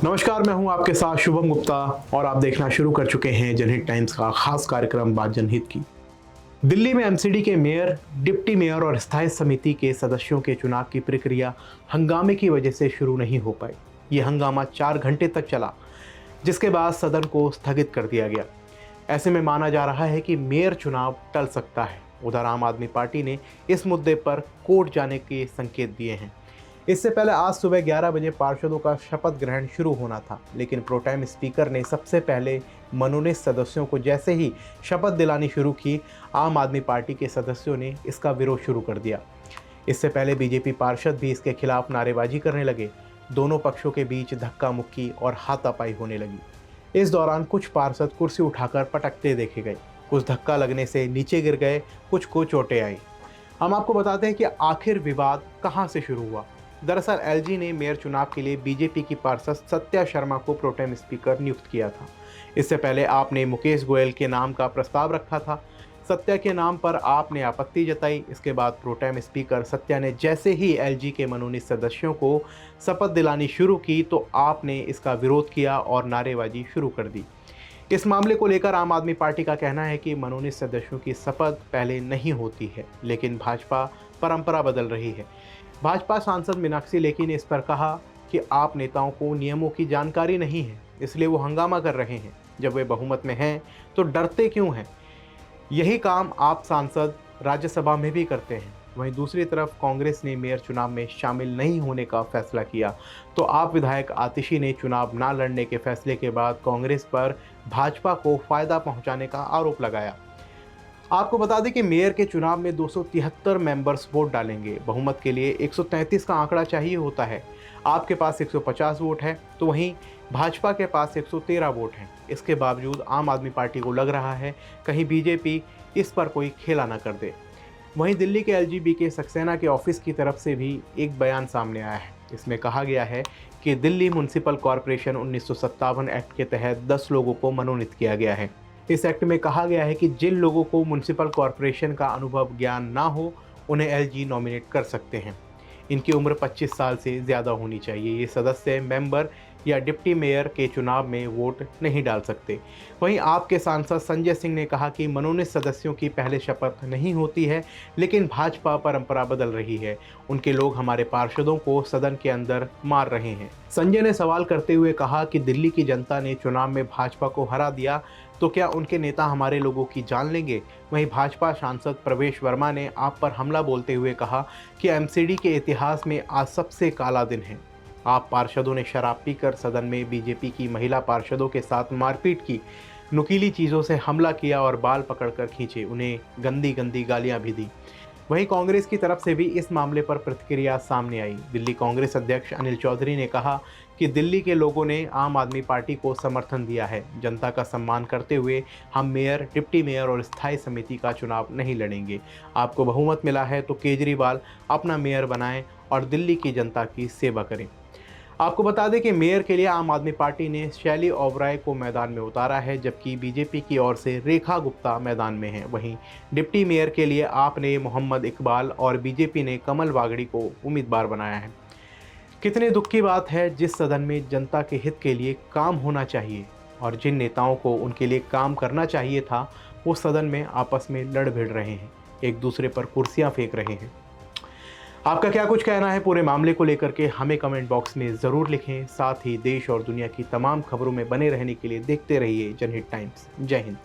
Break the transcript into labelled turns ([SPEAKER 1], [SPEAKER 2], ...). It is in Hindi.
[SPEAKER 1] नमस्कार, मैं हूं आपके साथ शुभम गुप्ता और आप देखना शुरू कर चुके हैं जनहित टाइम्स का खास कार्यक्रम बात जनहित की। दिल्ली में एमसीडी के मेयर, डिप्टी मेयर और स्थायी समिति के सदस्यों के चुनाव की प्रक्रिया हंगामे की वजह से शुरू नहीं हो पाई। ये हंगामा 4 घंटे तक चला, जिसके बाद सदन को स्थगित कर दिया गया। ऐसे में माना जा रहा है कि मेयर चुनाव टल सकता है। उधर आम आदमी पार्टी ने इस मुद्दे पर कोर्ट जाने के संकेत दिए हैं। इससे पहले आज सुबह 11 बजे पार्षदों का शपथ ग्रहण शुरू होना था, लेकिन प्रोटेम स्पीकर ने सबसे पहले मनोनीत सदस्यों को जैसे ही शपथ दिलानी शुरू की, आम आदमी पार्टी के सदस्यों ने इसका विरोध शुरू कर दिया। इससे पहले बीजेपी पार्षद भी इसके खिलाफ नारेबाजी करने लगे। दोनों पक्षों के बीच धक्का मुक्की और हाथापाई होने लगी। इस दौरान कुछ पार्षद कुर्सी उठाकर पटकते देखे गए, कुछ धक्का लगने से नीचे गिर गए, कुछ को चोटें आई। हम आपको बताते हैं कि आखिर विवाद कहां से शुरू हुआ। दरअसल एलजी ने मेयर चुनाव के लिए बीजेपी की पार्षद सत्या शर्मा को प्रोटेम स्पीकर नियुक्त किया था। इससे पहले आपने मुकेश गोयल के नाम का प्रस्ताव रखा था। सत्या के नाम पर आपने आपत्ति जताई। इसके बाद प्रोटेम स्पीकर सत्या ने जैसे ही एलजी के मनोनीत सदस्यों को शपथ दिलानी शुरू की तो आपने इसका विरोध किया और नारेबाजी शुरू कर दी। इस मामले को लेकर आम आदमी पार्टी का कहना है कि मनोनीत सदस्यों की शपथ पहले नहीं होती है, लेकिन भाजपा परंपरा बदल रही है। भाजपा सांसद मीनाक्षी लेखी ने इस पर कहा कि आप नेताओं को नियमों की जानकारी नहीं है, इसलिए वो हंगामा कर रहे हैं। जब वे बहुमत में हैं तो डरते क्यों हैं? यही काम आप सांसद राज्यसभा में भी करते हैं। वहीं दूसरी तरफ कांग्रेस ने मेयर चुनाव में शामिल नहीं होने का फैसला किया, तो आप विधायक आतिशी ने चुनाव न लड़ने के फैसले के बाद कांग्रेस पर भाजपा को फायदा पहुंचाने का आरोप लगाया। आपको बता दें कि मेयर के चुनाव में 273 मेंबर्स वोट डालेंगे। बहुमत के लिए 133 का आंकड़ा चाहिए होता है। आपके पास 150 वोट है, तो वहीं भाजपा के पास 113 वोट हैं। इसके बावजूद आम आदमी पार्टी को लग रहा है कहीं बीजेपी इस पर कोई खेला न कर दे। वहीं दिल्ली के एलजीबी के सक्सेना के ऑफिस की तरफ से भी एक बयान सामने आया है। इसमें कहा गया है कि दिल्ली म्युनिसिपल कॉरपोरेशन 1957 एक्ट के तहत 10 लोगों को मनोनीत किया गया है। इस एक्ट में कहा गया है कि जिन लोगों को म्युनिसिपल कॉरपोरेशन का अनुभव ज्ञान ना हो, उन्हें एलजी नॉमिनेट कर सकते हैं। इनकी उम्र 25 साल से ज़्यादा होनी चाहिए। ये सदस्य मेंबर या डिप्टी मेयर के चुनाव में वोट नहीं डाल सकते। वहीं आपके सांसद संजय सिंह ने कहा कि मनोनीत सदस्यों की पहले शपथ नहीं होती है, लेकिन भाजपा परंपरा बदल रही है। उनके लोग हमारे पार्षदों को सदन के अंदर मार रहे हैं। संजय ने सवाल करते हुए कहा कि दिल्ली की जनता ने चुनाव में भाजपा को हरा दिया, तो क्या उनके नेता हमारे लोगों की जान लेंगे? वहीं भाजपा सांसद प्रवेश वर्मा ने आप पर हमला बोलते हुए कहा कि एमसीडी के इतिहास में आज सबसे काला दिन है। आप पार्षदों ने शराब पीकर सदन में बीजेपी की महिला पार्षदों के साथ मारपीट की, नुकीली चीज़ों से हमला किया और बाल पकड़कर खींचे, उन्हें गंदी गंदी गालियां भी दी। वहीं कांग्रेस की तरफ से भी इस मामले पर प्रतिक्रिया सामने आई। दिल्ली कांग्रेस अध्यक्ष अनिल चौधरी ने कहा कि दिल्ली के लोगों ने आम आदमी पार्टी को समर्थन दिया है। जनता का सम्मान करते हुए हम मेयर, डिप्टी मेयर और स्थायी समिति का चुनाव नहीं लड़ेंगे। आपको बहुमत मिला है तो केजरीवाल अपना मेयर बनाएं और दिल्ली की जनता की सेवा करें। आपको बता दें कि मेयर के लिए आम आदमी पार्टी ने शैली ओबराय को मैदान में उतारा है, जबकि बीजेपी की ओर से रेखा गुप्ता मैदान में है। वहीं डिप्टी मेयर के लिए आपने मोहम्मद इकबाल और बीजेपी ने कमल वागड़ी को उम्मीदवार बनाया है। कितने दुख की बात है, जिस सदन में जनता के हित के लिए काम होना चाहिए और जिन नेताओं को उनके लिए काम करना चाहिए था, वो सदन में आपस में लड़ भिड़ रहे हैं, एक दूसरे पर कुर्सियां फेंक रहे हैं। आपका क्या कुछ कहना है पूरे मामले को लेकर के, हमें कमेंट बॉक्स में ज़रूर लिखें। साथ ही देश और दुनिया की तमाम खबरों में बने रहने के लिए देखते रहिए जनहित टाइम्स। जय हिंद।